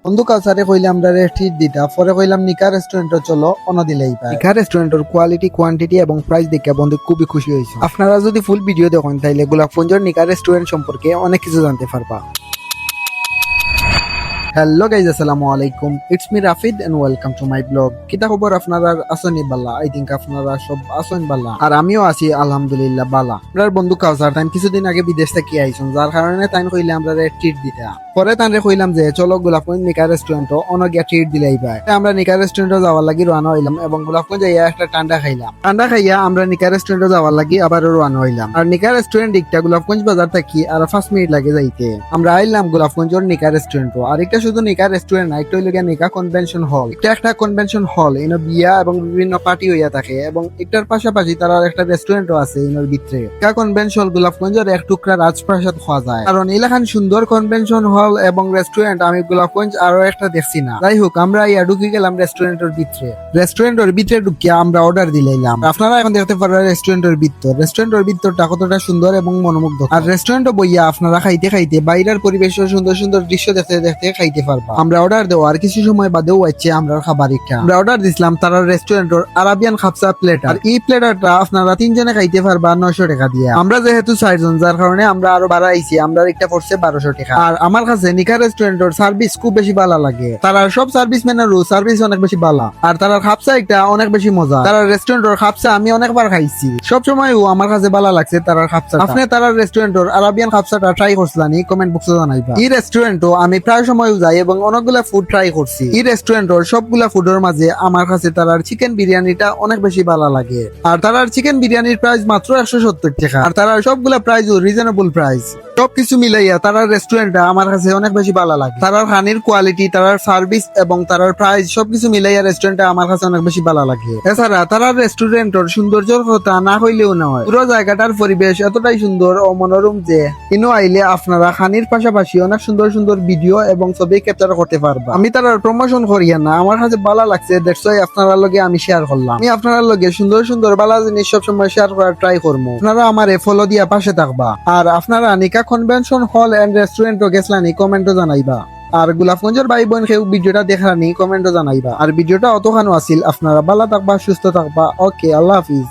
বন্ধু কালচারে কইলে আমরা ট্রিট দিতা পরে কইলাম নিকা রেস্টুরেন্টে চলো অন দিলেই পায়। নিকা রেস্টুরেন্টের কোয়ালিটি কোয়ান্টিটি এবং প্রাইস দেখে বন্ধু খুবই খুশি হয়েছে। আপনারা যদি ফুল ভিডিও দেখেন তাইলে গোলাপগঞ্জের নিকা রেস্টুরেন্ট সম্পর্কে অনেক কিছু জানতে পারবা। হ্যালো গাইজ, আসসালামু আলাইকুম, it's me Rafid and welcome to my blog. কিতা খবর আপনারা আসনি বালা? আই থিংক আপনারা সব আসন বালা, আর আমিও আছি আলহামদুলিল্লাহ বালা। আপনার বন্ধু কাউসার টাইম কিছুদিন আগে বিদেশ থেকে আইছুন, যার কারণে তাই কইলে আমরা ট্রিট দিতা। পরে তানরে কইলাম যে চলো গোলাপগঞ্জ নিকা রেস্টুরেন্টও অনগিয়া ট্রিট দিলাই পায়। আমরা নিকা রেস্টুরেন্টে যাওয়ার লাগি রওনা হইলাম এবং গোলাপগঞ্জ যাইয়া একটা ঠান্ডা খাইলাম। ঠান্ডা খাইয়া আমরা নিকা রেস্টুরেন্টে যাওয়ার লাগি আবারও রওনা হইলাম। আর নিকা রেস্টুরেন্ট দিকটা গোলাপগঞ্জ বাজার থাকি আর 5 মিনিট লাগে যাইতে। আমরা আইলাম গোলাপগঞ্জের নিকা রেস্টুরেন্টও। আর এটা শুধু নিকা রেস্টুরেন্ট না, একটা হইল নিকা কনভেনশন হল। এটা একটা কনভেনশন হল, এনে বিয়া এবং বিভিন্ন পার্টি হইয়া থাকে এবং এটার পাশাপাশি তারা একটা রেস্টুরেন্টও আছে এর ভিতরে। নিকা কনভেনশন গোলাপগঞ্জের এক টুকরা রাজপ্রাসাদ খাওয়া যায়। কারণ এলাকান সুন্দর কনভেনশন হল এবং রেস্টুরেন্ট আমি গোলাপগঞ্জ আরো একটা দেখছি না। যাই হোক, আমরা ইয়া ঢুকে গেলাম রেস্টুরেন্টের ভিতরে। রেস্টুরেন্টের ভিতরে ঢুকিয়া আমরা অর্ডার দিলাম। আপনারা এখন দেখতে পারেন রেস্টুরেন্টের ভিতর। রেস্টুরেন্টের ভিতরটা কতটা সুন্দর এবং মনোমুগ্ধ। আর রেস্টুরেন্টে বইয়া আপনারা খাইতে খাইতে বাইরের পরিবেশের সুন্দর সুন্দর দৃশ্য দেখতে দেখতে খাইতে পারবা। আমরা অর্ডার দেওয়া আর কিছু সময় বাদেও আইছে আমরা খাবার একটা। আমরা অর্ডার দিছিলাম তারা রেস্টুরেন্টের আরাবিয়ান খাপসা প্লেটার। আর এই প্লেটারটা আপনারা 3 জনে খাইতে পারবা 900 টাকা দিয়ে। আমরা যেহেতু 4 জন, যার কারণে আমরা আরো বাড়াইছি। আমরা একটা পড়ছে 1200 টাকা। আর আমার কাছে নিকা রেস্টুরেন্টের সার্ভিস খুব বেশি ভালো লাগে। তারা সব সার্ভিস ম্যানেরও সার্ভিস অনেক বেশি ভালো। আর তারা খাপসা একটা অনেক বেশি মজা। তারা রেস্টুরেন্টের খাপসা আমি অনেকবার খাইছি, সব সময়ও আমার কাছে ভালো লাগছে তারা খাপসা। আপনি তারা রেস্টুরেন্টের আরাবিয়ান খাপসাটা ট্রাই করছিলানি কমেন্ট বক্সে জানাইবা। এই রেস্টুরেন্টও আমি প্রায় সময়ও যাই এবং অনেকগুলা ফুড ট্রাই করছি। এই রেস্টুরেন্টের সবগুলা ফুডের মাঝে আমার কাছে তারার চিকেন বিরিয়ানিটা অনেক বেশি ভালো লাগে। আর তারার চিকেন বিরিয়ানির প্রাইস মাত্র 170 টাকা। আর তারার সবগুলা প্রাইসও রিজনেবল প্রাইস। সবকিছু মিলাইয়া তারার রেস্টুরেন্টটা আমার কাছে অনেক বেশি ভালো লাগে। তারার খানির কোয়ালিটি, তারার সার্ভিস এবং তারার প্রাইস সবকিছু মিলাইয়া রেস্টুরেন্টটা আমার কাছে অনেক বেশি ভালো লাগে। এছাড়া তারার রেস্টুরেন্টের সৌন্দর্যের কথা না হইলেও নয়, পুরো জায়গাটার পরিবেশ এতটাই সুন্দর ও মনোরম যে ইনো আইলে আপনারা খানির পাশাপাশি অনেক সুন্দর সুন্দর ভিডিও এবং ছবি ক্যাপচার করতে পারবা। আমি তারার প্রমোশন করিয়া না, আমার কাছে ভালো লাগছে, দ্যাটস ওয়াই আপনারা লগে আমি শেয়ার করলাম। আমি আপনারা লগে সুন্দর সুন্দর ভালো জিনিস সবসময় শেয়ার করার ট্রাই করবো। আপনারা আমারে ফলো দিয়া পাশে থাকবা। আর আপনারা নিকা কনভেনশন হল এন্ড রেস্টুরেন্টও গেছলানি কমেন্টও জানাইবা। আর গোলাপগঞ্জের ভাই বোন কেউ ভিডিওটা দেখানি কমেন্টও জানাইবা। আর ভিডিওটা অতখানো আছিল। আপনারা ভালো থাকবা, সুস্থ থাকবা। ওকে, আল্লাহ হাফিজ।